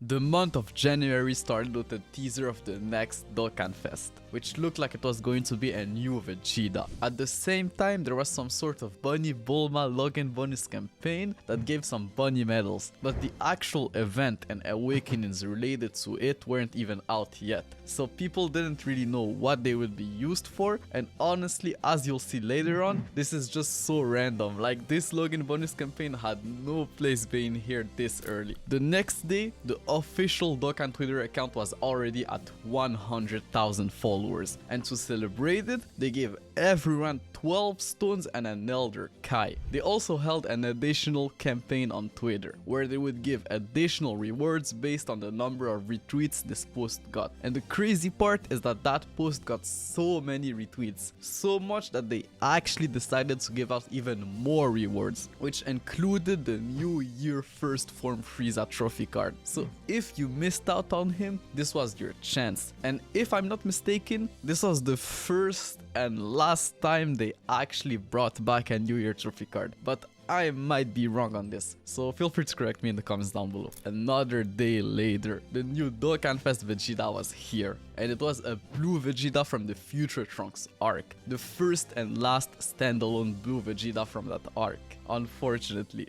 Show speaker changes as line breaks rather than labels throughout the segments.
The month of January started with a teaser of the next Dokkan Fest, which looked like it was going to be a new Vegeta. At the same time, there was some sort of Bunny Bulma login bonus campaign that gave some bunny medals, but the actual event and awakenings related to it weren't even out yet, so people didn't really know what they would be used for, and honestly, as you'll see later on, this is just so random. Like, this login bonus campaign had no place being here this early. The next day, the official Dokkan Twitter account was already at 100,000 followers, and to celebrate it, they gave everyone 12 stones and an Elder Kai. They also held an additional campaign on Twitter, where they would give additional rewards based on the number of retweets this post got. And the crazy part is that that post got so many retweets, so much that they actually decided to give out even more rewards, which included the new year first form Frieza trophy card. So if you missed out on him, this was your chance. And if I'm not mistaken, this was the first and last time they actually brought back a New Year trophy card, but I might be wrong on this, so feel free to correct me in the comments down below. Another day later, the new Dokkan Fest Vegeta was here, and it was a blue Vegeta from the Future Trunks arc, the first and last standalone blue Vegeta from that arc. Unfortunately,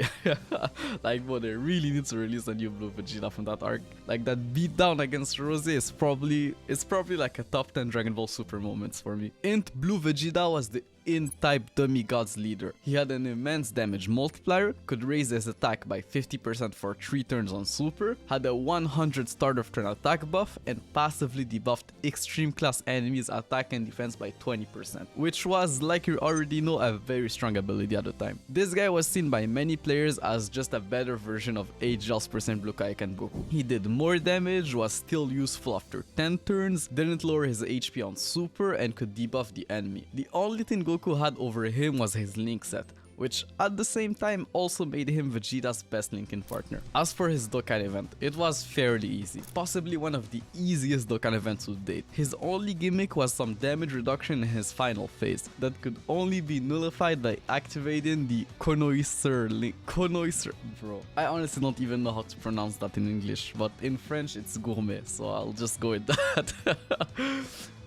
like, bro, they really need to release a new blue Vegeta from that arc. Like, that beatdown against Rose is probably like a top 10 Dragon Ball Super moments for me. Int Blue Vegeta was the in-type demigod's leader. He had an immense damage multiplier, could raise his attack by 50% for 3 turns on Super, had a 100 start of turn attack buff, and passively debuffed extreme class enemies' attack and defense by 20%, which was, like you already know, a very strong ability at the time. This guy was seen by many players as just a better version of AGL's % Blue Kaioken Goku. He did more damage, was still useful after 10 turns, didn't lower his HP on Super, and could debuff the enemy. The only thing Goku had over him was his Link set, which at the same time also made him Vegeta's best linking partner. As for his Dokkan event, it was fairly easy, possibly one of the easiest Dokkan events to date. His only gimmick was some damage reduction in his final phase that could only be nullified by activating the Konoiser link. Konoiser, bro. I honestly don't even know how to pronounce that in English, but in French it's gourmet, so I'll just go with that.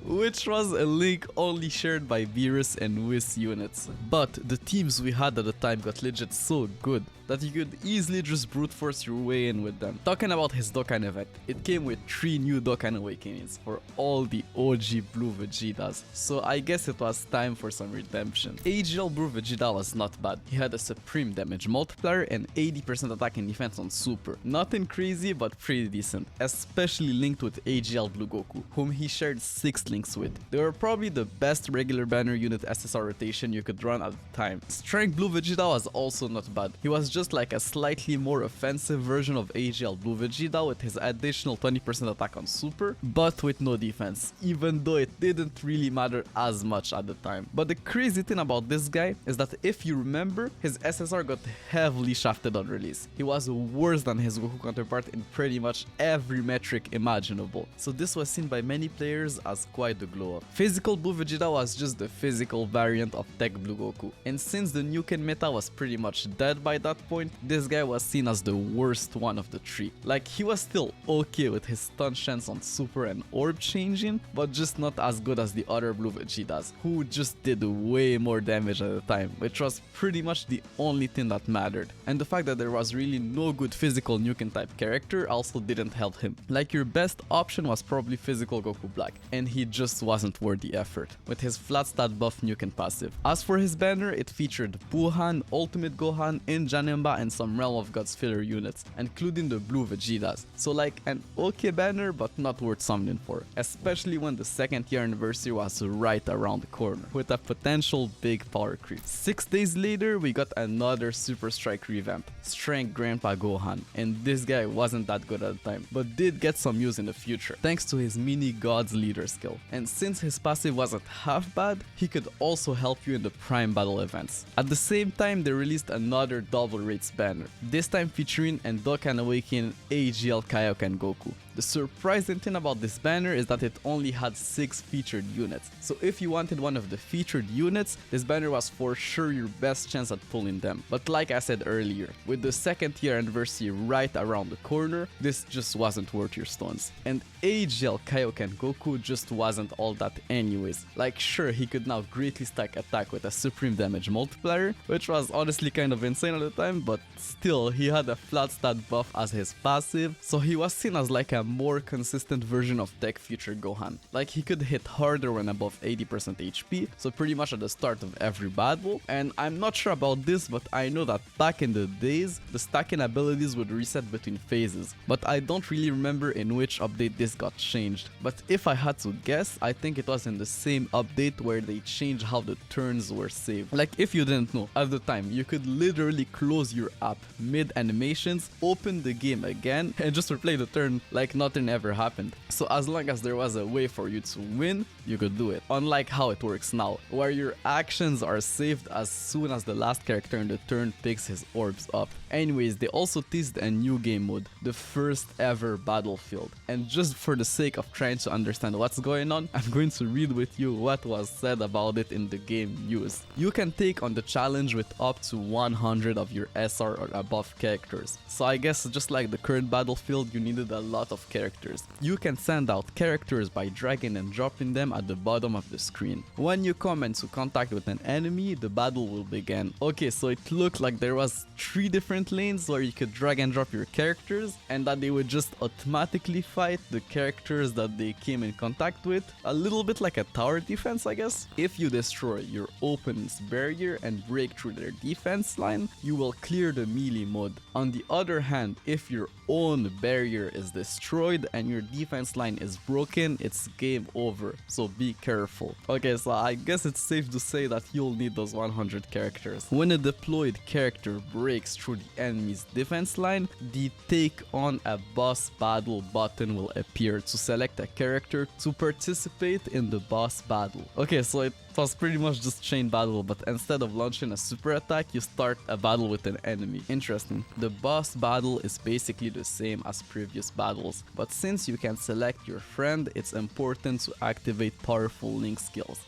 Which was a link only shared by Beerus and Whis units. But the teams we had at the time got legit so good that you could easily just brute force your way in with them. Talking about his Dokkan event, it came with 3 new Dokkan Awakenings for all the OG Blue Vegetas, so I guess it was time for some redemption. AGL Blue Vegeta was not bad. He had a supreme damage multiplier and 80% attack and defense on Super. Nothing crazy, but pretty decent, especially linked with AGL Blue Goku, whom he shared 6 links with. They were probably the best regular banner unit SSR rotation you could run at the time. Strength Blue Vegeta was also not bad. He was just like a slightly more offensive version of AGL Blue Vegeta with his additional 20% attack on Super, but with no defense, even though it didn't really matter as much at the time. But the crazy thing about this guy is that if you remember, his SSR got heavily shafted on release. He was worse than his Goku counterpart in pretty much every metric imaginable, so this was seen by many players as quite the glow up. Physical Blue Vegeta was just the physical variant of Tech Blue Goku, and since the Nuken meta was pretty much dead by that point, this guy was seen as the worst one of the 3. Like, he was still okay with his stun chance on Super and Orb changing, but just not as good as the other Blue Vegetas, who just did way more damage at the time, which was pretty much the only thing that mattered. And the fact that there was really no good physical Nuken type character also didn't help him. Like, your best option was probably physical Goku Black, and he just wasn't worth the effort, with his flat stat buff Nuken passive. As for his banner, it featured Buhan, Ultimate Gohan, Janemba, and some Realm of Gods filler units, including the Blue Vegetas. So like an okay banner, but not worth summoning for, especially when the 2nd year anniversary was right around the corner, with a potential big power creep. 6 days later, we got another Super Strike revamp, Strength Grandpa Gohan, and this guy wasn't that good at the time, but did get some use in the future, thanks to his mini God's Leader skill. And since his passive wasn't half bad, he could also help you in the Prime Battle events. At the same time, they released another double Rates banner, this time featuring and Dokkan Awakening AGL Kaioken Goku. The surprising thing about this banner is that it only had 6 featured units, so if you wanted one of the featured units, this banner was for sure your best chance at pulling them. But like I said earlier, with the 2nd year anniversary right around the corner, this just wasn't worth your stones. And AGL Kaioken Goku just wasn't all that anyways. Like sure, he could now greatly stack attack with a supreme damage multiplier, which was honestly kind of insane at the time, but still, he had a flat stat buff as his passive, so he was seen as like a more consistent version of Tech Future Gohan. Like he could hit harder when above 80% HP, so pretty much at the start of every battle. And I'm not sure about this, but I know that back in the days, the stacking abilities would reset between phases, but I don't really remember in which update this got changed. But if I had to guess, I think it was in the same update where they changed how the turns were saved. Like if you didn't know, at the time, you could literally close your app mid animations, open the game again, and just replay the turn like nothing ever happened. So as long as there was a way for you to win, you could do it. Unlike how it works now, where your actions are saved as soon as the last character in the turn picks his orbs up. Anyways, they also teased a new game mode, the first ever battlefield. And just for the sake of trying to understand what's going on, I'm going to read with you what was said about it in the game news. You can take on the challenge with up to 100 of your SR or above characters. So I guess just like the current battlefield, you needed a lot of characters. You can send out characters by dragging and dropping them at the bottom of the screen. When you come into contact with an enemy, the battle will begin. Okay, so it looked like there was 3 different lanes where you could drag and drop your characters, and that they would just automatically fight the characters that they came in contact with. A little bit like a tower defense, I guess. If you destroy your opponent's barrier and break through their defense line, you will clear the melee mode. On the other hand, if your own barrier is destroyed and your defense line is broken, it's game over, so be careful. Okay, so I guess it's safe to say that you'll need those 100 characters. When a deployed character breaks through the enemy's defense line, the Take on a Boss Battle button will appear to select a character to participate in the boss battle. Okay, so it was pretty much just chain battle, but instead of launching a super attack, you start a battle with an enemy. Interesting. The boss battle is basically the same as previous battles, but since you can select your friend, it's important to activate powerful link skills.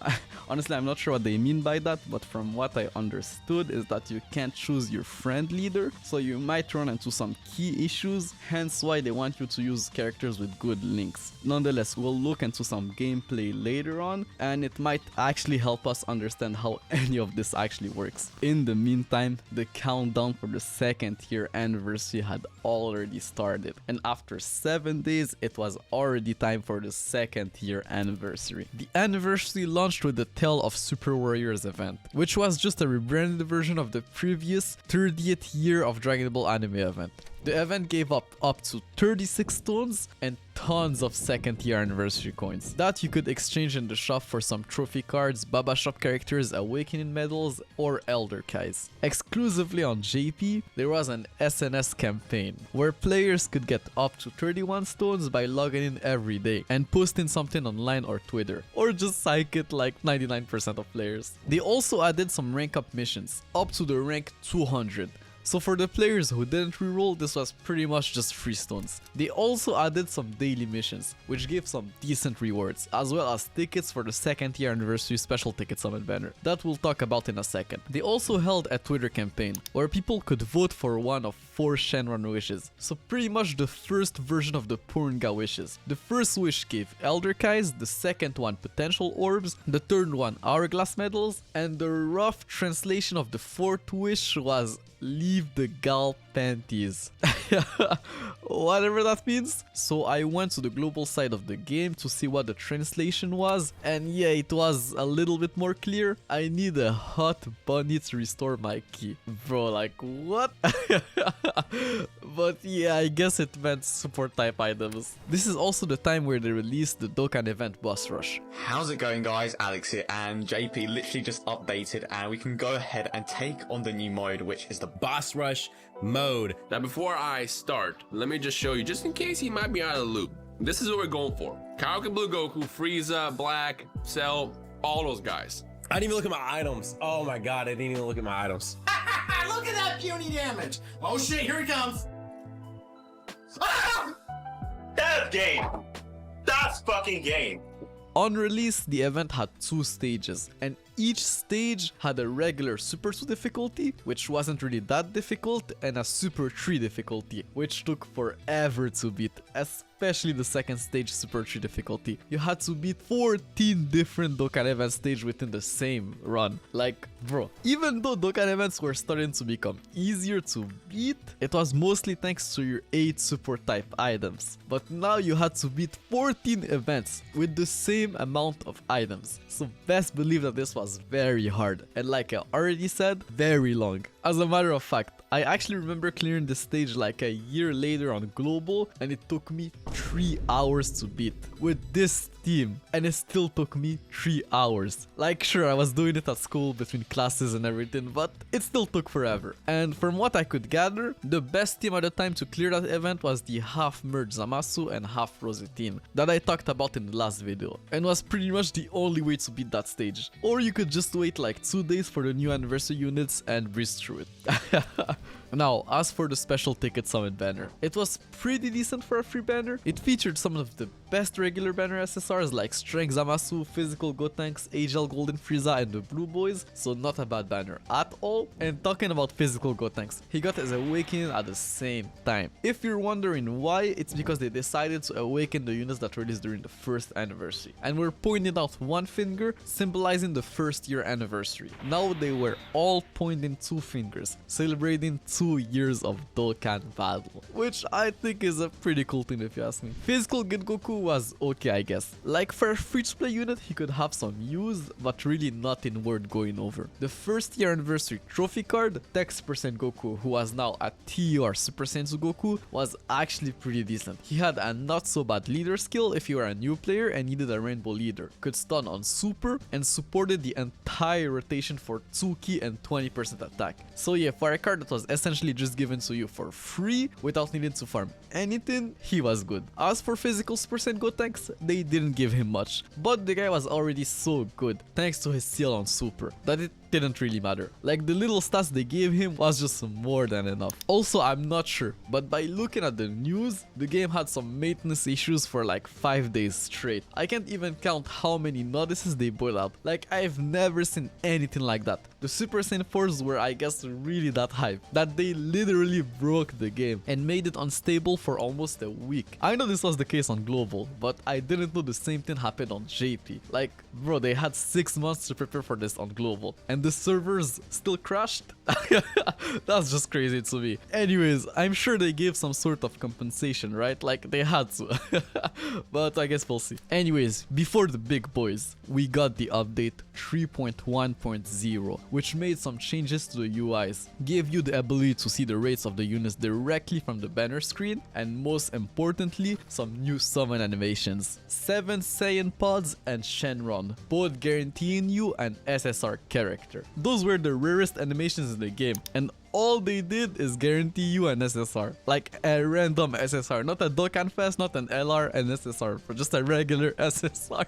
Honestly, I'm not sure what they mean by that, but from what I understood is that you can't choose your friend leader, so you might run into some key issues, hence why they want you to use characters with good links. Nonetheless, we'll look into some gameplay later on, and it might actually help us understand how any of this actually works. In the meantime, the countdown for the 2nd year anniversary had already started, and after 7 days, it was already time for the 2nd year anniversary. The anniversary launched with the Tale of Super Warriors event, which was just a rebranded version of the previous 30th year of Dragon Ball anime event. The event gave up to 36 stones and tons of 2nd year anniversary coins that you could exchange in the shop for some trophy cards, Baba Shop characters, awakening medals, or Elder Kais. Exclusively on JP, there was an SNS campaign where players could get up to 31 stones by logging in every day and posting something online or Twitter, or just psych it like 99% of players. They also added some rank up missions, up to the rank 200. So for the players who didn't reroll, this was pretty much just free stones. They also added some daily missions, which gave some decent rewards, as well as tickets for the 2nd year anniversary special ticket summon banner, that we'll talk about in a second. They also held a Twitter campaign, where people could vote for one of 4 Shenron wishes, so pretty much the first version of the Purunga wishes. The first wish gave Elder Kais, the second one potential orbs, the third one hourglass medals, and the rough translation of the 4th wish was leave the gal panties. Whatever that means. So I went to the global side of the game to see what the translation was, and yeah, it was a little bit more clear. I need a hot bunny to restore my ki. Bro, like what? But yeah, I guess it meant support type items. This is also the time where they released the Dokkan event boss rush.
How's it going, guys? Alex here, and JP literally just updated, and we can go ahead and take on the new mode, which is the
boss rush mode. Now before I start, let me just show you, just in case you might be out of the loop, this is what we're going for. Kaioken Blue Goku, Frieza, Black, Cell, all those guys. I didn't even look at my items. Oh my god, I didn't even look at my items.
look at that puny damage! Oh shit, here he comes! Ah!
That's game. That's fucking game.
On release, the event had 2 stages, and each stage had a regular Super 2 difficulty, which wasn't really that difficult, and a Super 3 difficulty, which took forever to beat, especially the second stage Super 3 difficulty. You had to beat 14 different Dokkan event stages within the same run. Like, bro, even though Dokkan events were starting to become easier to beat, it was mostly thanks to your 8 support type items. But now you had to beat 14 events with the same amount of items. So best believe that this was very hard, and like I already said, very long. As a matter of fact, I actually remember clearing this stage like a year later on Global, and it took me 3 hours to beat with this team, and it still took me 3 hours. Like, sure, I was doing it at school between classes and everything, but it still took forever. And from what I could gather, the best team at the time to clear that event was the half merge Zamasu and half Rosy team that I talked about in the last video, and was pretty much the only way to beat that stage. Or you could just wait like 2 days for the new anniversary units and breeze through it. Now, as for the special ticket summit banner, it was pretty decent for a free banner. It featured some of the best regular banner SSRs like Strength Zamasu, Physical Gotenks, AGL Golden Frieza, and the Blue Boys, so not a bad banner at all. And talking about Physical Gotenks, he got his awakening at the same time. If you're wondering why, it's because they decided to awaken the units that released during the first anniversary, and were pointing out one finger, symbolizing the first year anniversary. Now they were all pointing 2 fingers, celebrating 2 years of Dokkan Battle, which I think is a pretty cool thing if you ask me. Physical Goku was okay, I guess. Like, for a free-to-play unit, he could have some use, but really nothing worth going over. The first year anniversary trophy card, Tech Super Saiyan Goku, who was now a TR Super Saiyan Goku, was actually pretty decent. He had a not so bad leader skill if you were a new player and needed a rainbow leader, could stun on super, and supported the entire rotation for 2 ki and 20% attack. So yeah, for a card that was essentially just given to you for free without needing to farm anything, he was good. As for Physical Super Saiyan Gotenks, they didn't give him much, but the guy was already so good thanks to his seal on super that it didn't really matter. Like, the little stats they gave him was just more than enough. Also, I'm not sure, but by looking at the news, the game had some maintenance issues for like 5 days straight. I can't even count how many notices they put up. Like, I've never seen anything like that. The Super Saiyan 4s were, I guess, really that hype that they literally broke the game and made it unstable for almost a week. I know this was the case on Global, but I didn't know the same thing happened on JP. Like, bro, they had 6 months to prepare for this on Global, and the servers still crashed? That's just crazy to me. Anyways, I'm sure they gave some sort of compensation, right? Like, they had to. But I guess we'll see. Anyways, before the big boys, we got the update 3.1.0, which made some changes to the UIs, gave you the ability to see the rates of the units directly from the banner screen, and most importantly, some new summon animations. 7 Saiyan pods and Shenron, both guaranteeing you an SSR character. Those were the rarest animations in the game, and all they did is guarantee you an SSR. Like a random SSR, not a Dokkan Fest, not an LR, an SSR, but just a regular SSR.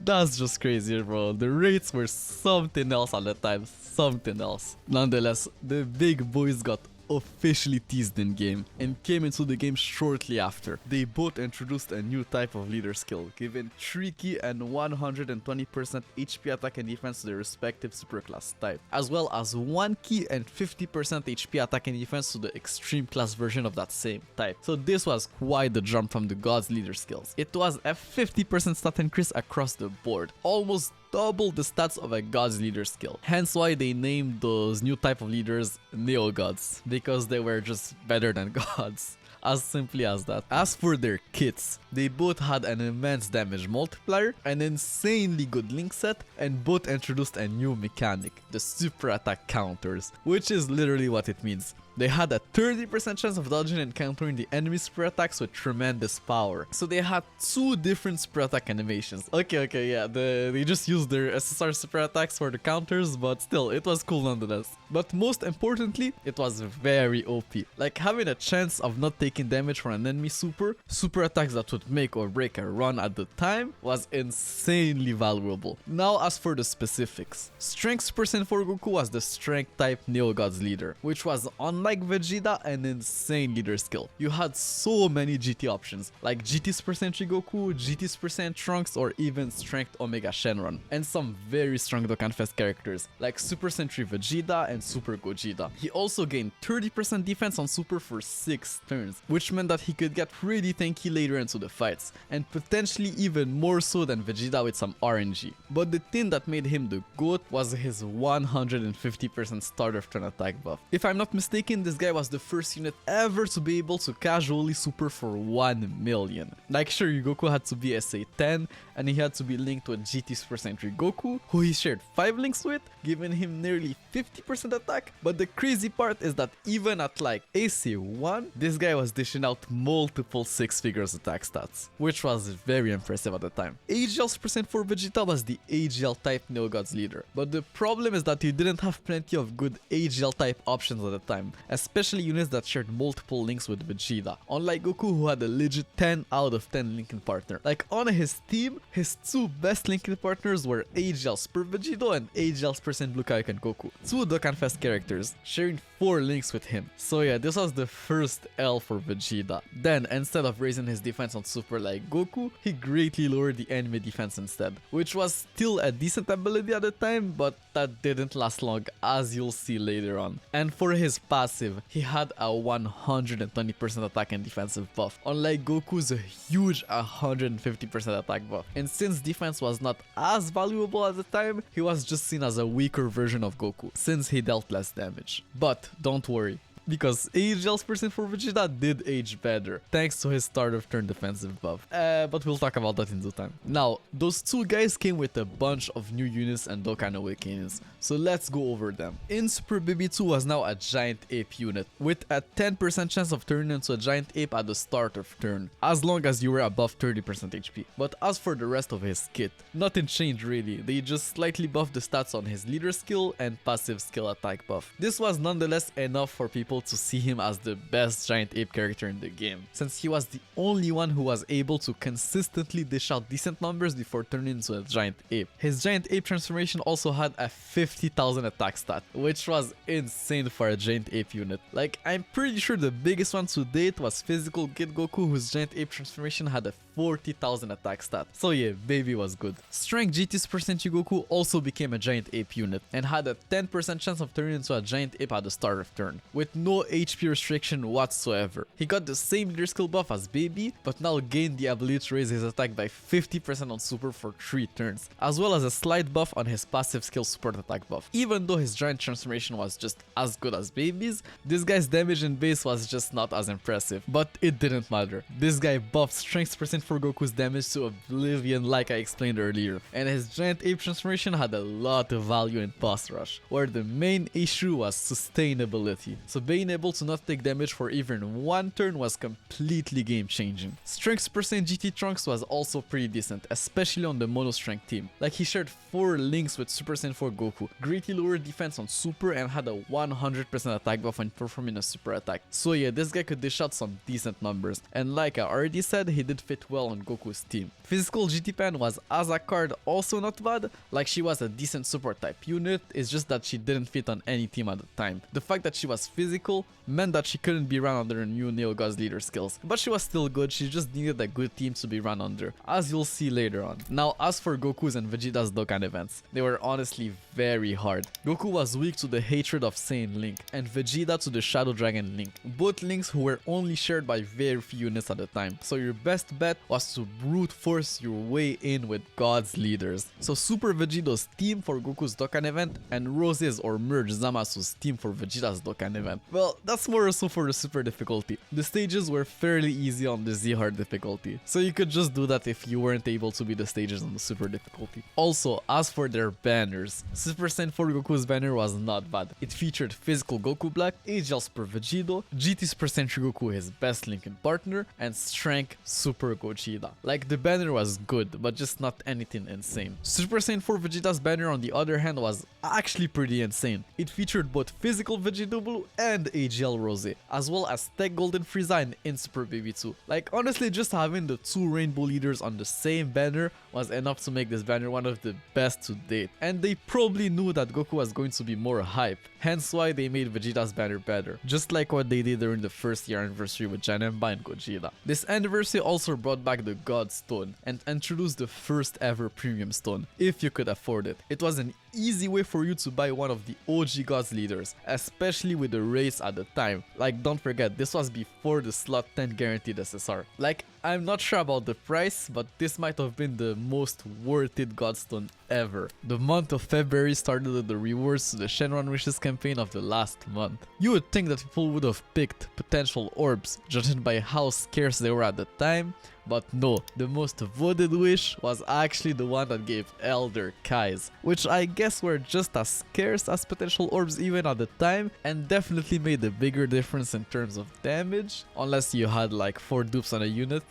That's just crazy, bro. The rates were something else at the time, something else. Nonetheless, the big boys got officially teased in game and came into the game shortly after. They both introduced a new type of leader skill, giving 3 ki and 120% HP attack and defense to their respective superclass type, as well as 1 ki and 50% HP attack and defense to the extreme class version of that same type. So this was quite the jump from the God's leader skills. It was a 50% stat increase across the board, almost double the stats of a God's leader skill. Hence why they named those new type of leaders Neo Gods, because they were just better than gods. As simply as that. As for their kits, they both had an immense damage multiplier, an insanely good link set, and both introduced a new mechanic, the super attack counters, which is literally what it means. They had a 30% chance of dodging and countering the enemy super attacks with tremendous power. So they had 2 different super attack animations. Okay, yeah, they just used their SSR super attacks for the counters, but still, it was cool nonetheless. But most importantly, it was very OP. Like having a chance of not taking damage from an enemy super attacks that would make or break a run at the time was insanely valuable. Now as for the specifics. Strength Super Saiyan 4 Goku was the strength type Neo Gods leader, which was unlike Vegeta an insane leader skill. You had so many GT options, like GT Super Saiyan 3 Goku, GT Super Saiyan Trunks, or even Strength Omega Shenron, and some very strong Dokkan Fest characters, like Super Saiyan 3 Vegeta and Super Gogeta. He also gained 30% defense on Super for 6 turns, which meant that he could get pretty tanky later into the fights, and potentially even more so than Vegeta with some RNG. But the thing that made him the GOAT was his 150% start of turn attack buff. If I'm not mistaken, this guy was the first unit ever to be able to casually super for 1 million. Like sure, Goku had to be SA10 and he had to be linked with GT Super Saiyan 3 Goku, who he shared 5 links with, giving him nearly 50% attack. But the crazy part is that even at like AC1, this guy was dishing out multiple 6 figures attack stats, which was very impressive at the time. AGL Super Saiyan 4 Vegeta was the AGL type Neo Gods leader, but the problem is that he didn't have plenty of good AGL type options at the time, especially units that shared multiple links with Vegeta, unlike Goku who had a legit 10 out of 10 linking partner. Like on his team, his 2 best linking partners were AGL Super Vegito and AGL Super Saiyan Blue Kaioken Goku, 2 Dokkan Fest characters, sharing 4 links with him. So yeah, this was the first L for Vegeta. Then, instead of raising his defense on Super like Goku, he greatly lowered the enemy defense instead, which was still a decent ability at the time, but that didn't last long, as you'll see later on. And for his passive, he had a 120% attack and defensive buff, unlike Goku's huge 150% attack buff. And since defense was not as valuable at the time, he was just seen as a weaker version of Goku, since he dealt less damage. But don't worry, because AGL Super Saiyan 4 Vegeta did age better, thanks to his start of turn defensive buff. But we'll talk about that in due time. Now, those 2 guys came with a bunch of new units and Dokkan Awakenings, so let's go over them. In Super Baby 2 was now a Giant Ape unit, with a 10% chance of turning into a Giant Ape at the start of turn, as long as you were above 30% HP. But as for the rest of his kit, nothing changed really, they just slightly buffed the stats on his leader skill and passive skill attack buff. This was nonetheless enough for people to see him as the best Giant Ape character in the game, since he was the only one who was able to consistently dish out decent numbers before turning into a Giant Ape. His Giant Ape transformation also had a 50,000 attack stat, which was insane for a Giant Ape unit. Like, I'm pretty sure the biggest one to date was Physical Kid Goku, whose Giant Ape transformation had a 40,000 attack stat. So yeah, baby was good. Strength GT Super Saiyan Goku also became a Giant Ape unit and had a 10% chance of turning into a Giant Ape at the start of turn, with no HP restriction whatsoever. He got the same leader skill buff as Baby, but now gained the ability to raise his attack by 50% on Super for 3 turns, as well as a slight buff on his passive skill support attack buff. Even though his Giant transformation was just as good as Baby's, this guy's damage in base was just not as impressive, but it didn't matter. This guy buffed Strength % for Goku's damage to oblivion like I explained earlier, and his Giant Ape transformation had a lot of value in boss rush, where the main issue was sustainability, so being able to not take damage for even 1 turn was completely game changing. Strength % GT Trunks was also pretty decent, especially on the mono strength team. Like, he shared 4 links with Super Saiyan 4 Goku, greatly lowered defense on Super, and had a 100% attack buff when performing a super attack. So yeah, this guy could dish out some decent numbers, and like I already said, he did fit well on Goku's team. Physical GT Pan was, as a card, also not bad. Like, she was a decent support type unit, it's just that she didn't fit on any team at the time. The fact that she was physical meant that she couldn't be run under new Neo Gods leader skills, but she was still good, she just needed a good team to be run under, as you'll see later on. Now, as for Goku's and Vegeta's Dokkan events, they were honestly very hard. Goku was weak to the hatred of Saiyan Link, and Vegeta to the Shadow Dragon Link, both links who were only shared by very few units at the time, so your best bet was to brute force your way in with God's leaders. So Super Vegito's team for Goku's Dokkan event, and Rose's or Merge Zamasu's team for Vegeta's Dokkan event. Well, that's more so for the super difficulty. The stages were fairly easy on the Z hard difficulty, so you could just do that if you weren't able to beat the stages on the super difficulty. Also, as for their banners, Super Saiyan 4 Goku's banner was not bad. It featured physical Goku Black, AGL Super Vegito, GT Super Saiyan 3 Goku his best linking partner, and Strength Super Gogeta. Like, the banner was good, but just not anything insane. Super Saiyan 4 Vegeta's banner on the other hand was actually pretty insane. It featured both physical Vegito Blue and AGL Rose, as well as Tech Golden Frieza and In Super Baby 2. Like, honestly, just having the two rainbow leaders on the same banner was enough to make this banner one of the best to date. And they probably knew that Goku was going to be more hype, hence why they made Vegeta's banner better, just like what they did during the first year anniversary with Janemba and Gogeta. This anniversary also brought back the God Stone and introduced the first ever premium stone, if you could afford it. It was an easy way for you to buy one of the OG Gods leaders, especially with the race at the time. Like, don't forget, this was before the slot 10 guaranteed SSR. Like, I'm not sure about the price, but this might have been the most worth it Godstone ever. The month of February started with the rewards to the Shenron Wishes campaign of the last month. You would think that people would have picked potential orbs, judging by how scarce they were at the time, but no, the most voted wish was actually the one that gave Elder Kais, which I guess were just as scarce as potential orbs even at the time, and definitely made a bigger difference in terms of damage, unless you had like 4 dupes on a unit,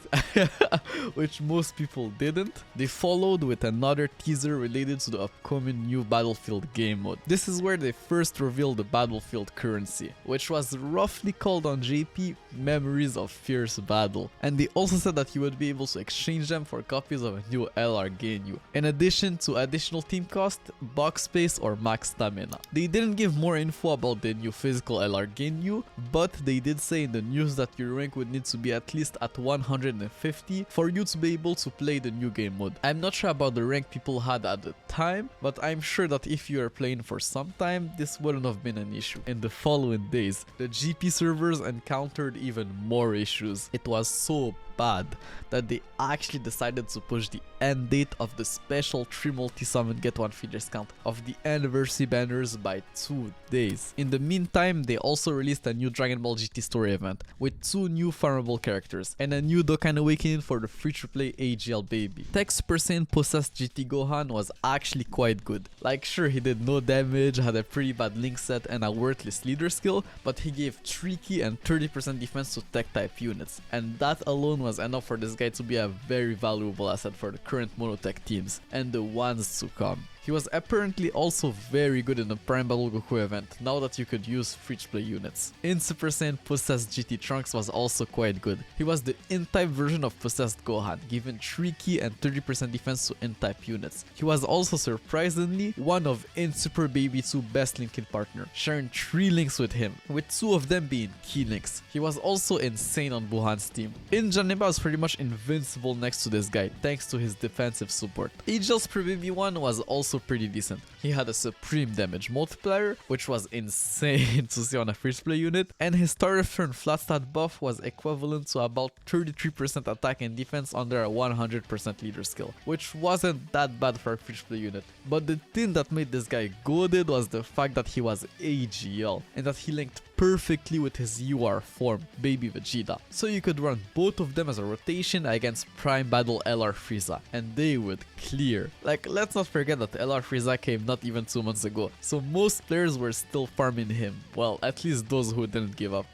which most people didn't. They followed with another teaser related to the upcoming new Battlefield game mode. This is where they first revealed the Battlefield currency, which was roughly called on JP Memories of Fierce Battle, and they also said that you would be able to exchange them for copies of a new LR Ginyu, in addition to additional team cost, box space, or max stamina. They didn't give more info about the new physical LR Ginyu, but they did say in the news that your rank would need to be at least at 150 for you to be able to play the new game mode. I'm not sure about the rank people had at the time, but I'm sure that if you are playing for some time, this wouldn't have been an issue. In the following days, the GP servers encountered even more issues. It was so bad that they actually decided to push the end date of the special 3 multi-summon get 1 free discount of the anniversary banners by 2 days. In the meantime, they also released a new Dragon Ball GT story event with 2 new farmable characters and a new Dokkan Awakening for the free-to-play AGL baby. Tech Super Saiyan possessed GT Gohan was actually quite good. Like, sure, he did no damage, had a pretty bad link set and a worthless leader skill, but he gave 3 key and 30% defense to tech type units, and that alone was enough for this guy to be a very valuable asset for the current monotech teams and the ones to come. He was apparently also very good in the Prime Battle Goku event, now that you could use free-to-play units. In Super Saiyan, Possessed GT Trunks was also quite good. He was the N-type version of Possessed Gohan, given 3 key and 30% defense to N-type units. He was also surprisingly one of In Super Baby 2 best linking partner, sharing 3 links with him, with 2 of them being key links. He was also insane on Buhan's team. In Janemba was pretty much invincible next to this guy, thanks to his defensive support. AGL Super Baby 1 was also pretty decent. He had a supreme damage multiplier, which was insane to see on a free-to-play unit, and his starter turn flat stat buff was equivalent to about 33% attack and defense under a 100% leader skill, which wasn't that bad for a free-to-play unit. But the thing that made this guy goated was the fact that he was AGL, and that he linked perfectly with his UR form, Baby Vegeta. So you could run both of them as a rotation against Prime Battle LR Frieza, and they would clear. Like, let's not forget that LR Frieza came not even 2 months ago, so most players were still farming him. Well, at least those who didn't give up.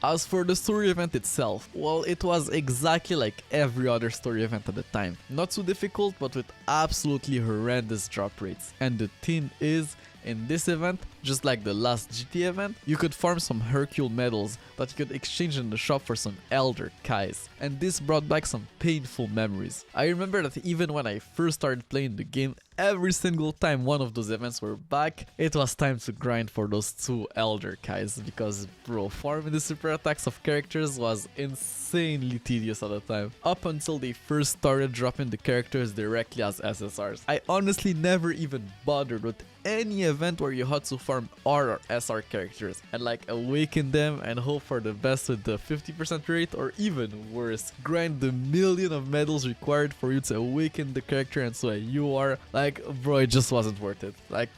As for the story event itself, well, it was exactly like every other story event at the time. Not too difficult, but with absolutely horrendous drop rates. And the thing is, in this event, just like the last GT event, you could farm some Hercule medals that you could exchange in the shop for some Elder Kais, and this brought back some painful memories. I remember that even when I first started playing the game, every single time one of those events were back, it was time to grind for those 2 Elder Kais, because bro, farming the super attacks of characters was insanely tedious at the time, up until they first started dropping the characters directly as SSRs. I honestly never even bothered with any event where you had to farm R or SR characters and like awaken them and hope for the best with the 50% rate, or even worse, grind the million of medals required for you to awaken the character and so you are like, bro, it just wasn't worth it. Like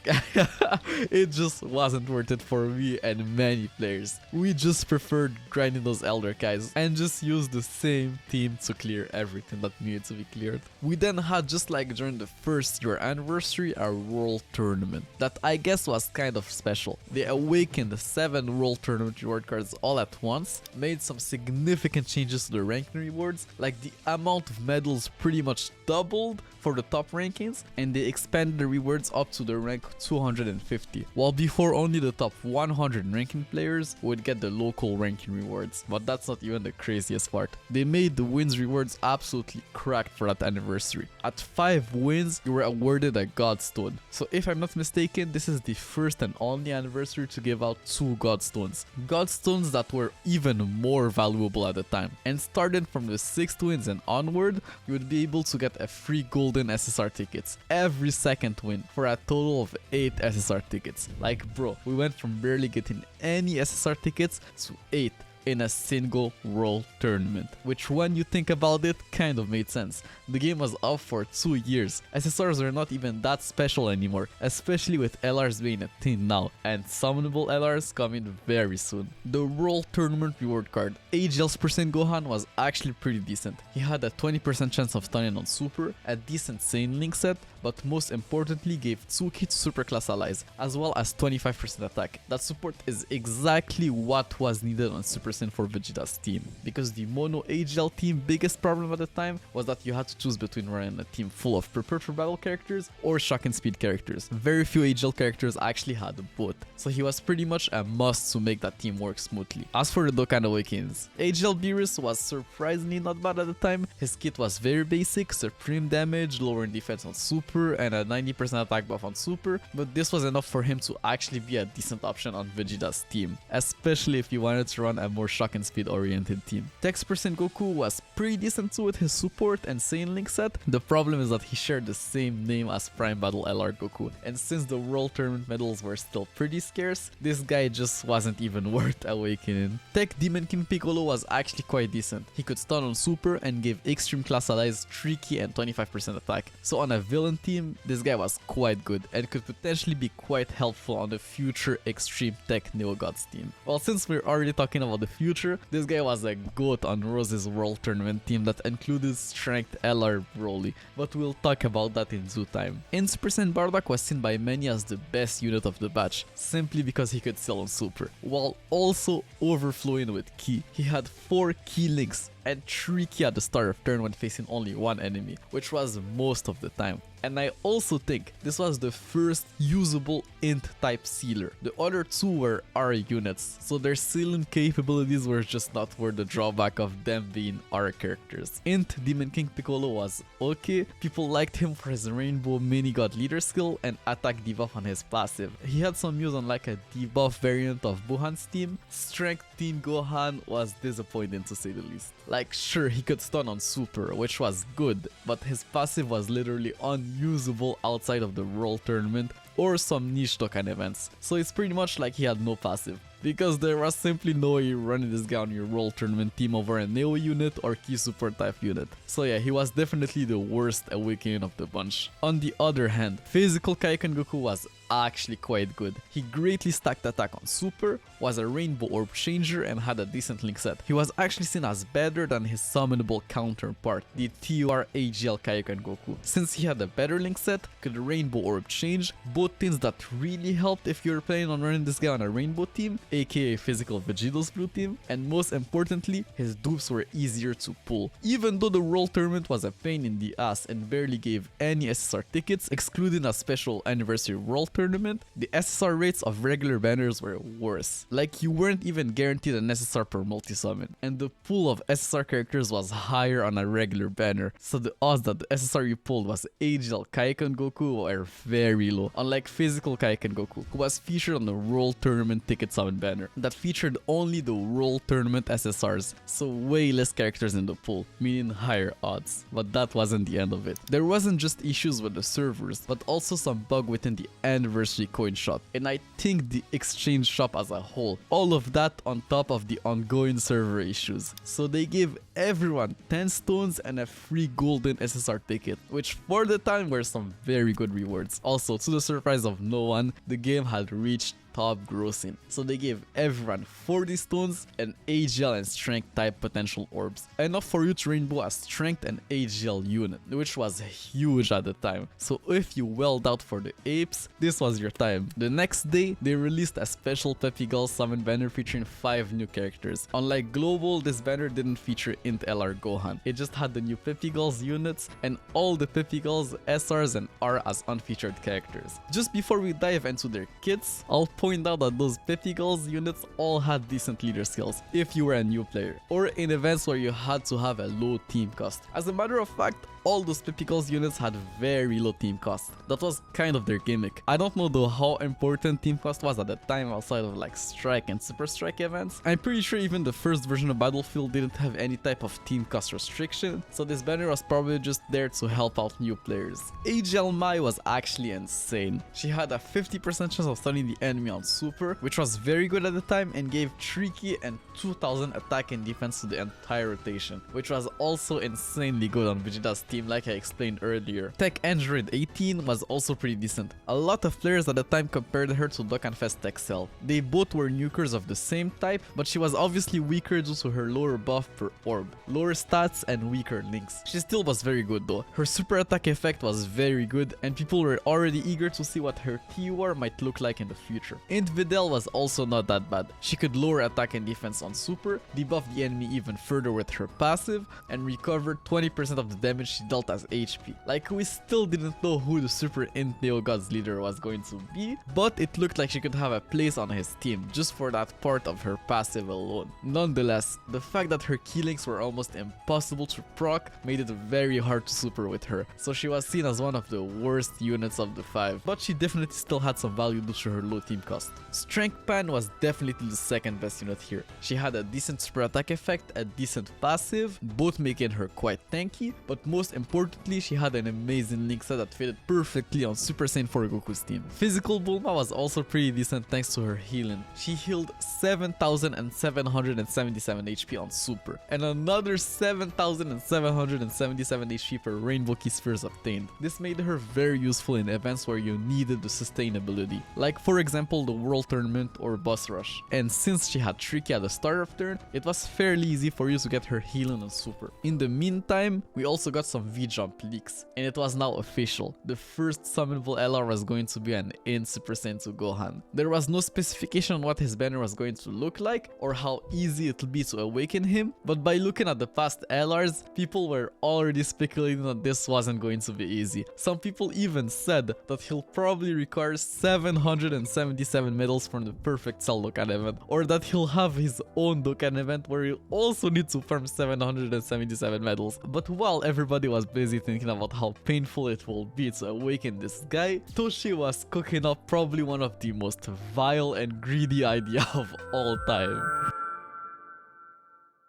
it just wasn't worth it for me and many players. We just preferred grinding those elder guys and just use the same team to clear everything that needed to be cleared. We then had, just like during the first year anniversary, a world tournament that I guess was kind of special. They awakened 7 world tournament reward cards all at once, made some significant changes to the ranking rewards, like the amount of medals pretty much doubled for the top rankings, and they expanded the rewards up to the rank 250, while before only the top 100 ranking players would get the local ranking rewards. But that's not even the craziest part. They made the wins rewards absolutely cracked for that anniversary. At 5 wins, you were awarded a Godstone. So if I'm not mistaken, this is the first and only anniversary to give out 2 Godstones. Godstones that were even more valuable at the time. And starting from the 6th wins and onward, you would be able to get a free golden SSR tickets every second win for a total of 8 SSR tickets. Like bro, we went from barely getting any SSR tickets to 8 in a single world tournament, which when you think about it kind of made sense. The game was up for 2 years. SSRs are not even that special anymore, especially with LRs being a thing now, and summonable LRs coming very soon. The world tournament reward card, AGL Super Saiyan Gohan, was actually pretty decent. He had a 20% chance of stunning on Super, a decent Saiyan Link set, but most importantly gave 2 key to Super Class allies, as well as 25% attack. That support is exactly what was needed on Super Saiyan for Vegeta's team, because the mono AGL team biggest problem at the time was that you had to choose between running a team full of prepared for battle characters or shock and speed characters. Very few AGL characters actually had both, so he was pretty much a must to make that team work smoothly. As for the Dokkan Awakens, AGL Beerus was surprisingly not bad at the time. His kit was very basic, supreme damage, lowering defense on Super, and a 90% attack buff on Super, but this was enough for him to actually be a decent option on Vegeta's team, especially if you wanted to run a more shock and speed oriented team. X% Goku was pretty decent too with his support and Saiyan Link set. The problem is that he shared the same name as Prime Battle LR Goku, and since the World Tournament medals were still pretty scarce, this guy just wasn't even worth awakening. Tech Demon King Piccolo was actually quite decent. He could stun on Super and gave extreme class allies 3 key and 25% attack, so on a villain team, this guy was quite good and could potentially be quite helpful on the future Extreme Tech Neo Gods team. Well, since we're already talking about the future, this guy was a GOAT on Rose's World Tournament team that included Strength LR Broly, but we'll talk about that in due time. In Super Saiyan Bardock was seen by many as the best unit of the batch, simply because he could sell on Super, while also overflowing with Ki. He had 4 Ki links and 3 Ki at the start of turn when facing only 1 enemy, which was most of the time. And I also think this was the first usable int type sealer. The other 2 were R units, so their sealing capabilities were just not worth the drawback of them being R characters. Int Demon King Piccolo was okay. People liked him for his Rainbow Mini God Leader skill and attack debuff on his passive. He had some use on like a debuff variant of Buhan's team. Strength Team Gohan was disappointing to say the least. Like sure, he could stun on Super, which was good, but his passive was literally unusable outside of the World Tournament or some niche Dokkan events, so it's pretty much like he had no passive, because there was simply no way you're running this guy on your World Tournament team over a Neo unit or Key Support type unit. So yeah, he was definitely the worst awakening of the bunch. On the other hand, Physical Kaioken Goku was actually quite good. He greatly stacked attack on Super, was a Rainbow Orb Changer, and had a decent link set. He was actually seen as better than his summonable counterpart, the TUR AGL Kaioken Goku, since he had a better link set, could Rainbow Orb Change, both things that really helped if you're planning on running this guy on a Rainbow team, aka Physical Vegeta's blue team, and most importantly, his dupes were easier to pull. Even though the World Tournament was a pain in the ass and barely gave any SSR tickets, excluding a special anniversary World Tournament, the SSR rates of regular banners were worse. Like you weren't even guaranteed an SSR per multi-summon, and the pool of SSR characters was higher on a regular banner, so the odds that the SSR you pulled was AGL Kaioken Goku were very low, unlike Physical Kaioken Goku, who was featured on the World Tournament ticket summon banner that featured only the World Tournament SSRs, so way less characters in the pool, meaning higher odds. But that wasn't the end of it. There wasn't just issues with the servers, but also some bug within the anniversary coin shop, and I think the exchange shop as a whole. All of that on top of the ongoing server issues. So they gave everyone 10 stones and a free golden SSR ticket, which for the time were some very good rewards. Also, to the surprise of no one, the game had reached top grossing, so they gave everyone 40 stones and AGL and strength type potential orbs, enough for you to rainbow a strength and AGL unit, which was huge at the time. So if you welled out for the apes, this was your time. The next day, they released a special Peppy Gull summon banner featuring 5 new characters. Unlike Global, this banner didn't feature Int LR Gohan. It just had the new Peppy Gulls units and all the Peppy Gulls, SRs and R as unfeatured characters. Just before we dive into their kits, I'll point out that those Peppy Gulls units all had decent leader skills if you were a new player, or in events where you had to have a low team cost. As a matter of fact, all those Peppy Gulls units had very low team cost. That was kind of their gimmick. I don't know though how important team cost was at the time outside of like Strike and Super Strike events. I'm pretty sure even the first version of Battlefield didn't have any type of team cost restriction, so this banner was probably just there to help out new players. AGL Mai was actually insane. She had a 50% chance of stunning the enemy on Super, which was very good at the time and gave Tricky and 2000 attack and defense to the entire rotation, which was also insanely good on Vegeta's team like I explained earlier. Tech Android 18 was also pretty decent. A lot of players at the time compared her to Dokkan Fest Tech Cell. They both were nukers of the same type, but she was obviously weaker due to her lower buff per orb, lower stats and weaker links. She still was very good though. Her super attack effect was very good and people were already eager to see what her T-War might look like in the future. Int Videl was also not that bad. She could lower attack and defense on super, debuff the enemy even further with her passive, and recover 20% of the damage she dealt as HP. Like, we still didn't know who the super Int Neo Gods leader was going to be, but it looked like she could have a place on his team just for that part of her passive alone. Nonetheless, the fact that her key links were almost impossible to proc made it very hard to super with her, so she was seen as one of the worst units of the 5, but she definitely still had some value due to her low team cost. Strength Pan was definitely the second best unit here. She had a decent super attack effect, a decent passive, both making her quite tanky, but most importantly, she had an amazing link set that fitted perfectly on Super Saiyan 4 Goku's team. Physical Bulma was also pretty decent thanks to her healing. She healed 7,777 HP on Super, and another 7,777 HP per Rainbow Key Spheres obtained. This made her very useful in events where you needed the sustainability, like for example the World Tournament or Boss Rush. And since she had Tricky at the start of turn, it was fairly easy for you to get her healing on Super. In the meantime, we also got some V-Jump leaks, and it was now official. The first summonable LR was going to be an Int Super Saiyan 2 Gohan. There was no specification on what his banner was going to look like or how easy it would be to awaken him, but by looking at the past LRs, people were already speculating that this wasn't going to be easy. Some people even said that he'll probably require 777 medals from the Perfect Cell Dokkan event, or that he'll have his own Dokkan event where he'll also need to farm 777 medals. But while everybody was busy thinking about how painful it will be to awaken this guy, Toshi was cooking up probably one of the most vile and greedy idea of all time.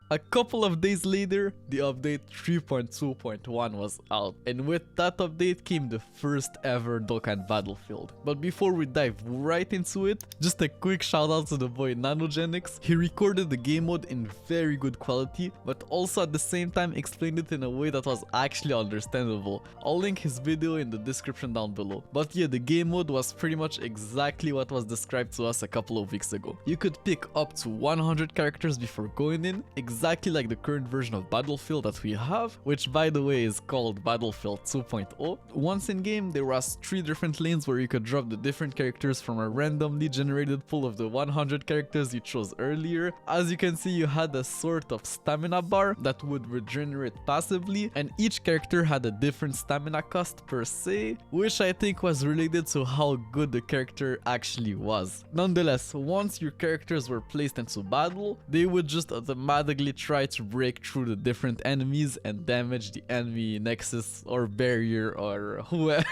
A couple of days later, the update 3.2.1 was out, and with that update came the first ever Dokkan Battlefield. But before we dive right into it, just a quick shout out to the boy Nanogenics. He recorded the game mode in very good quality, but also at the same time explained it in a way that was actually understandable. I'll link his video in the description down below. But yeah, the game mode was pretty much exactly what was described to us a couple of weeks ago. You could pick up to 100 characters before going in, exactly like the current version of Battlefield that we have, which by the way is called Battlefield 2.0. Once in game, there was 3 different lanes where you could drop the different characters from a randomly generated pool of the 100 characters you chose earlier. As you can see, you had a sort of stamina bar that would regenerate passively, and each character had a different stamina cost per se, which I think was related to how good the character actually was. Nonetheless, once your characters were placed into battle, they would just automatically try to break through the different enemies and damage the enemy nexus or barrier or whoever,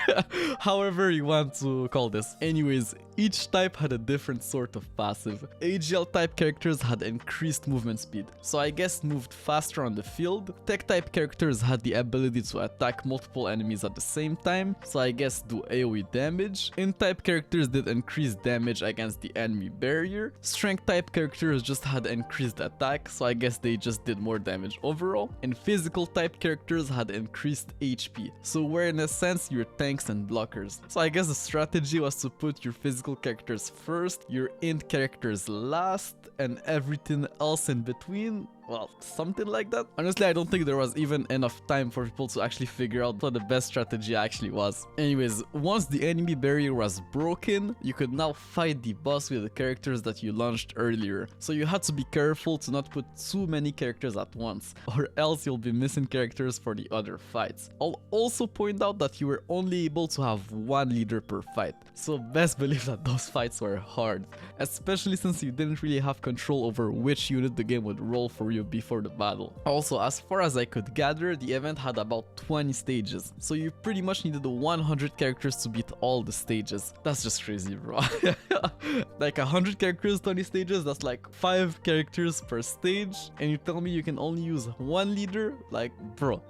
however you want to call this. Anyways, Each type had a different sort of passive. AGL type characters had increased movement speed, so I guess moved faster on the field. Tech type characters had the ability to attack multiple enemies at the same time, so I guess do AoE damage. Int type characters did increased damage against the enemy barrier. Strength type characters just had increased attack, so I guess they just did more damage overall. And physical type characters had increased HP, so were in a sense your tanks and blockers. So I guess the strategy was to put your physical characters first, your int characters last, and everything else in between. Well, something like that. Honestly, I don't think there was even enough time for people to actually figure out what the best strategy actually was. Anyways, once the enemy barrier was broken, you could now fight the boss with the characters that you launched earlier. So you had to be careful to not put too many characters at once, or else you'll be missing characters for the other fights. I'll also point out that you were only able to have one leader per fight, so best believe that those fights were hard, especially since you didn't really have control over which unit the game would roll for you before the battle. Also, as far as I could gather, the event had about 20 stages, so you pretty much needed the 100 characters to beat all the stages. That's just crazy, bro. Like 100 characters, 20 stages, that's like 5 characters per stage, and you tell me you can only use one leader? Like, bro.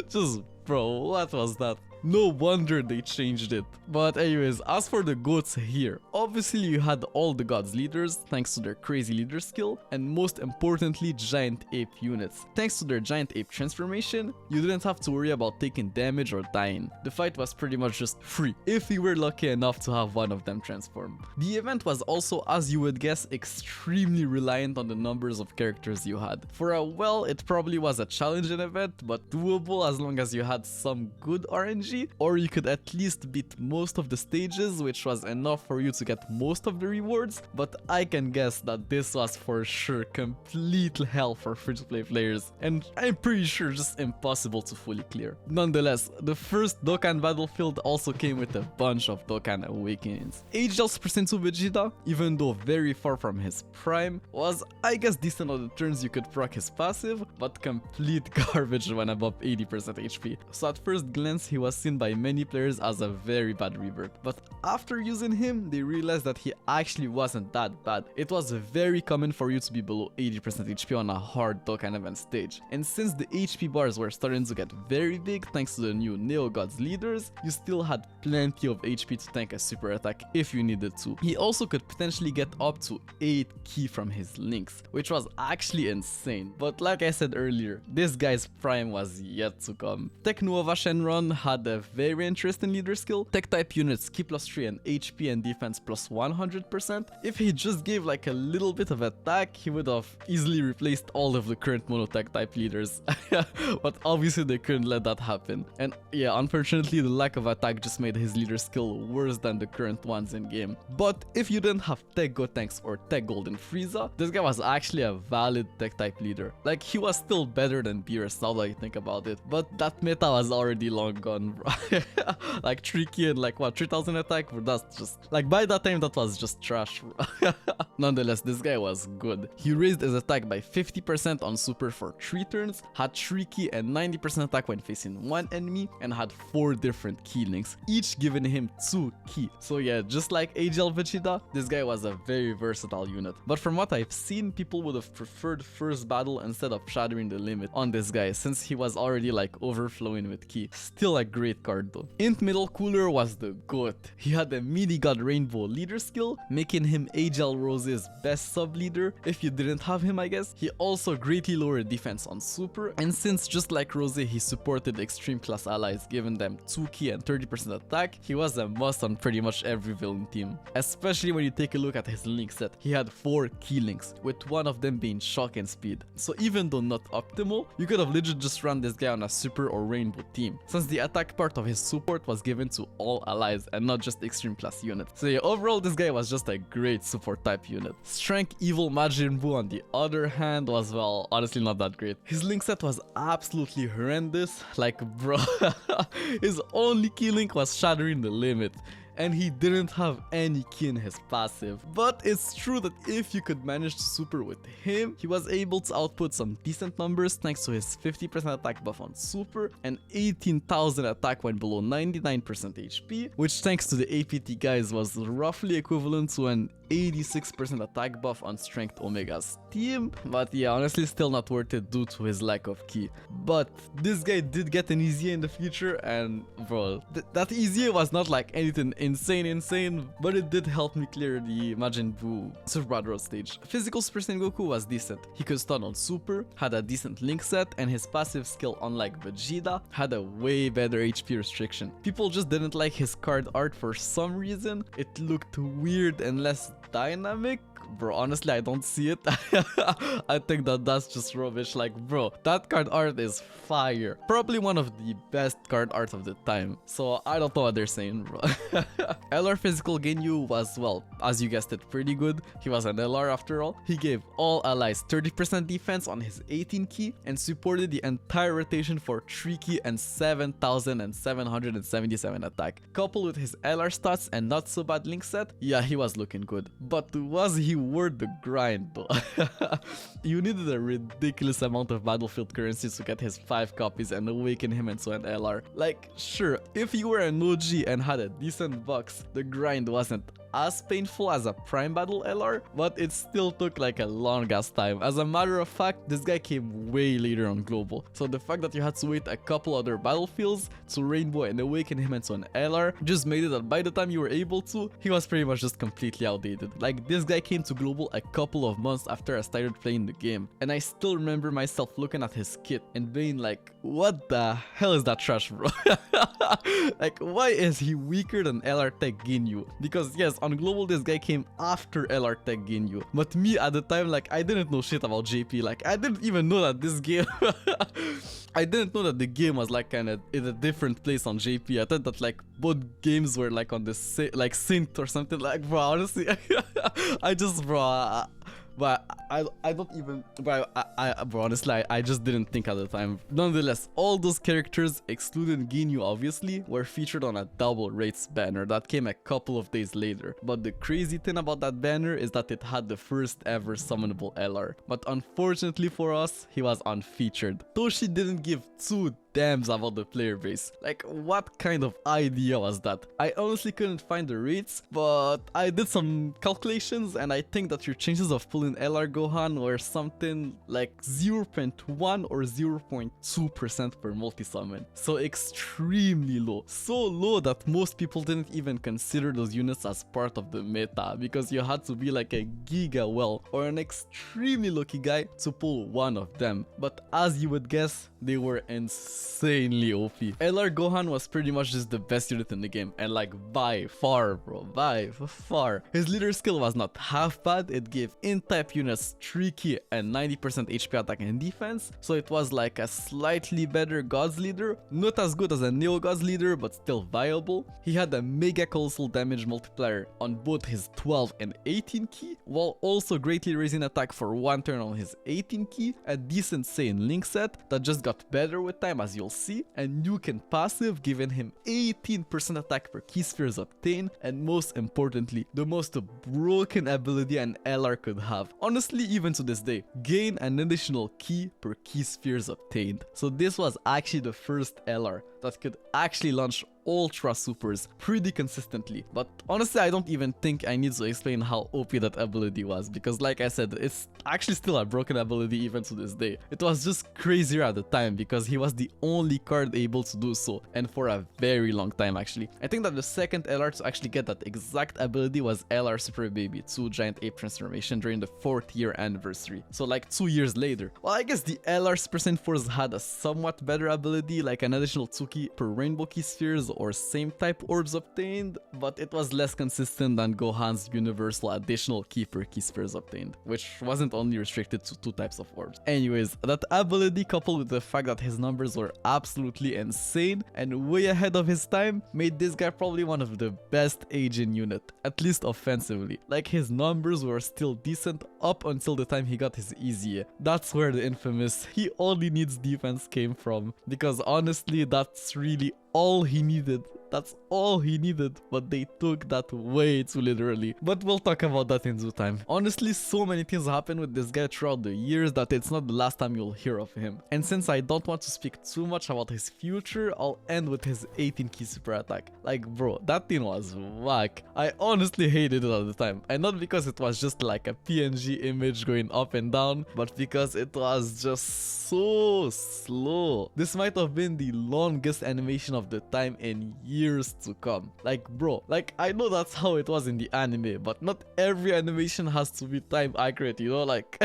Just, bro, what was that? No wonder they changed it. But anyways, as for the goats here, obviously you had all the gods leaders thanks to their crazy leader skill, and most importantly giant ape units. Thanks to their giant ape transformation, you didn't have to worry about taking damage or dying. The fight was pretty much just free, if you were lucky enough to have one of them transform. The event was also, as you would guess, extremely reliant on the numbers of characters you had. For a while, it probably was a challenging event, but doable as long as you had some good RNG, or you could at least beat most of the stages, which was enough for you to get most of the rewards. But I can guess that this was for sure complete hell for free-to-play players, and I'm pretty sure just impossible to fully clear. Nonetheless, the first Dokkan Battlefield also came with a bunch of Dokkan Awakenings. AGL Super Senzu Vegeta, even though very far from his prime, was I guess decent on the turns you could proc his passive, but complete garbage when above 80% HP. So at first glance he was seen by many players as a very bad revert, but after using him they realized that he actually wasn't that bad. It was very common for you to be below 80% HP on a hard Dokkan event stage, and since the HP bars were starting to get very big thanks to the new Neo Gods leaders, you still had plenty of HP to tank a super attack if you needed to. He also could potentially get up to 8 ki from his links, which was actually insane, but like I said earlier, this guy's prime was yet to come. Tech Nuova Shenron had a very interesting leader skill. Tech type units ki +3 and HP and defense plus 100%. If he just gave like a little bit of attack, he would have easily replaced all of the current monotech type leaders. But obviously they couldn't let that happen. And yeah, unfortunately the lack of attack just made his leader skill worse than the current ones in game. But if you didn't have Tech Gotenks or Tech Golden Frieza, this guy was actually a valid tech type leader. Like, he was still better than Beerus now that I think about it, but that meta was already long gone, bro. Like 3k and like what, 3000 attack, but that's just like, by that time that was just trash, bro. Nonetheless, this guy was good. He raised his attack by 50% on super for 3 turns, had 3k and 90% attack when facing one enemy, and had 4 different ki links, each giving him 2 ki. So yeah, just like AGL Vegeta, this guy was a very versatile unit. But from what I've seen, people would have preferred first battle instead of shattering the limit on this guy, since he was already like overflowing with ki. Still a great card though. Int Middle Cooler was the GOAT. He had a Mini God Rainbow leader skill, making him AGL Rose's best sub leader if you didn't have him, I guess. He also greatly lowered defense on super, and since just like Rose he supported extreme class allies, giving them 2 ki and 30% attack, he was a must on pretty much every villain team. Especially when you take a look at his link set, he had 4 ki links, with one of them being shock and speed. So even though not optimal, you could have legit just run this guy on a super or rainbow team, since the attack part of his support was given to all allies and not just extreme class units. So yeah, overall this guy was just a great support type unit. Strength Evil Majin Buu on the other hand was, well, honestly not that great. His link set was absolutely horrendous. Like, bro, his only key link was shattering the limit. and he didn't have any ki in his passive. But it's true that if you could manage to super with him, he was able to output some decent numbers thanks to his 50% attack buff on super and 18,000 attack when below 99% HP, which thanks to the APT guys was roughly equivalent to an 86% attack buff on Strength Omega's team. But yeah, honestly still not worth it due to his lack of ki. But this guy did get an easier in the future, and bro, that easier was not like anything insane, but it did help me clear the Majin Buu Super Battle stage. Physical Super Saiyan Goku was decent. He could stun on super, had a decent link set, and his passive skill, unlike Vegeta, had a way better HP restriction. People just didn't like his card art for some reason. It looked weird and less dynamic. Bro, honestly, I don't see it. I think that that's just rubbish. Like, bro, that card art is fire. Probably one of the best card arts of the time. So I don't know what they're saying, bro. LR Physical Ginyu was, well, as you guessed it, pretty good. He was an LR after all. He gave all allies 30% defense on his 18 ki and supported the entire rotation for 3 ki and 7,777 attack. Coupled with his LR stats and not so bad link set, yeah, he was looking good. But was he worth the grind though? You needed a ridiculous amount of battlefield currency to get his 5 copies and awaken him into an LR. Like, sure, if you were an OG and had a decent box, the grind wasn't as painful as a Prime Battle LR, but it still took like a long ass time. As a matter of fact, this guy came way later on Global, so the fact that you had to wait a couple other battlefields to Rainbow and awaken him into an LR just made it that by the time you were able to, he was pretty much just completely outdated. Like, this guy came to Global a couple of months after I started playing the game, and I still remember myself looking at his kit and being like, what the hell is that trash, bro? Like, why is he weaker than LR Tech Ginyu? Because yes, on Global this guy came after LR Tech Ginyu, but me at the time, like, I didn't know shit about JP. Like, I didn't even know that this game I didn't know that the game was like kind of in a different place on JP. I thought that like both games were like on the like synced or something. Like, bro, honestly, I just, bro, but I don't even, bro, bro, honestly, I just didn't think at the time. Nonetheless, all those characters, excluding Ginyu obviously, were featured on a double rates banner that came a couple of days later. But the crazy thing about that banner is that it had the first ever summonable LR. But unfortunately for us, he was unfeatured. Toshi didn't give two damns about the player base. Like, what kind of idea was that? I honestly couldn't find the rates, but I did some calculations and I think that your chances of pulling LR Gohan were something like 0.1 or 0.2% per multi-summon. So extremely low. So low that most people didn't even consider those units as part of the meta, because you had to be like a giga well or an extremely lucky guy to pull one of them. But as you would guess, they were insanely OP. LR Gohan was pretty much just the best unit in the game, and like by far, bro, by far. His leader skill was not half bad. It gave in-type units 3 ki and 90% HP attack and defense, so it was like a slightly better God's leader. Not as good as a Neo God's leader, but still viable. He had a mega colossal damage multiplier on both his 12 and 18 ki, while also greatly raising attack for 1 turn on his 18 ki, a decent Saiyan link set that just got better with time, as you'll see, and nuke and passive giving him 18% attack per ki spheres obtained, and most importantly, the most broken ability an LR could have. Honestly, even to this day, gain an additional ki per ki spheres obtained. So this was actually the first LR that could actually launch ultra supers pretty consistently. But honestly, I don't even think I need to explain how OP that ability was, because like I said, it's actually still a broken ability even to this day. It was just crazier at the time because he was the only card able to do so, and for a very long time actually. I think that the second LR to actually get that exact ability was LR Super Baby 2 Giant Ape Transformation during the 4th year anniversary, so like 2 years later. Well, I guess the LR Super Saiyan 4s had a somewhat better ability, like an additional 2 ki per rainbow ki spheres or same type orbs obtained, but it was less consistent than Gohan's universal additional ki per ki spheres obtained, which wasn't only restricted to 2 types of orbs. Anyways, that ability coupled with the fact that his numbers were absolutely insane and way ahead of his time made this guy probably one of the best aging unit, at least offensively. Like, his numbers were still decent up until the time he got his easy. That's where the infamous "he only needs defense" came from, because honestly that's really all he needed That's all he needed, but they took that way too literally. But we'll talk about that in due time. Honestly, so many things happen with this guy throughout the years that it's not the last time you'll hear of him. And since I don't want to speak too much about his future, I'll end with his 18 key super attack. Like bro, that thing was whack. I honestly hated it at the time. And not because it was just like a PNG image going up and down, but because it was just so slow. This might have been the longest animation of the time in years to come. Like bro, like I know that's how it was in the anime, but not every animation has to be time accurate, you know, like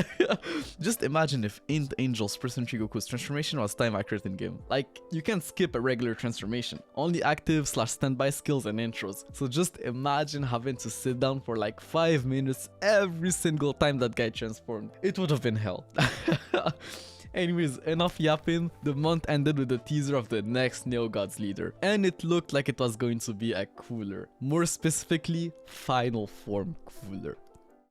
just imagine if Int Angel's Person 3 Goku's transformation was time accurate in game. Like you can't skip a regular transformation, only active / standby skills and intros. So just imagine having to sit down for like 5 minutes every single time that guy transformed. It would have been hell. Anyways, enough yapping. The month ended with a teaser of the next Neo Gods leader, and it looked like it was going to be a cooler, more specifically final form cooler.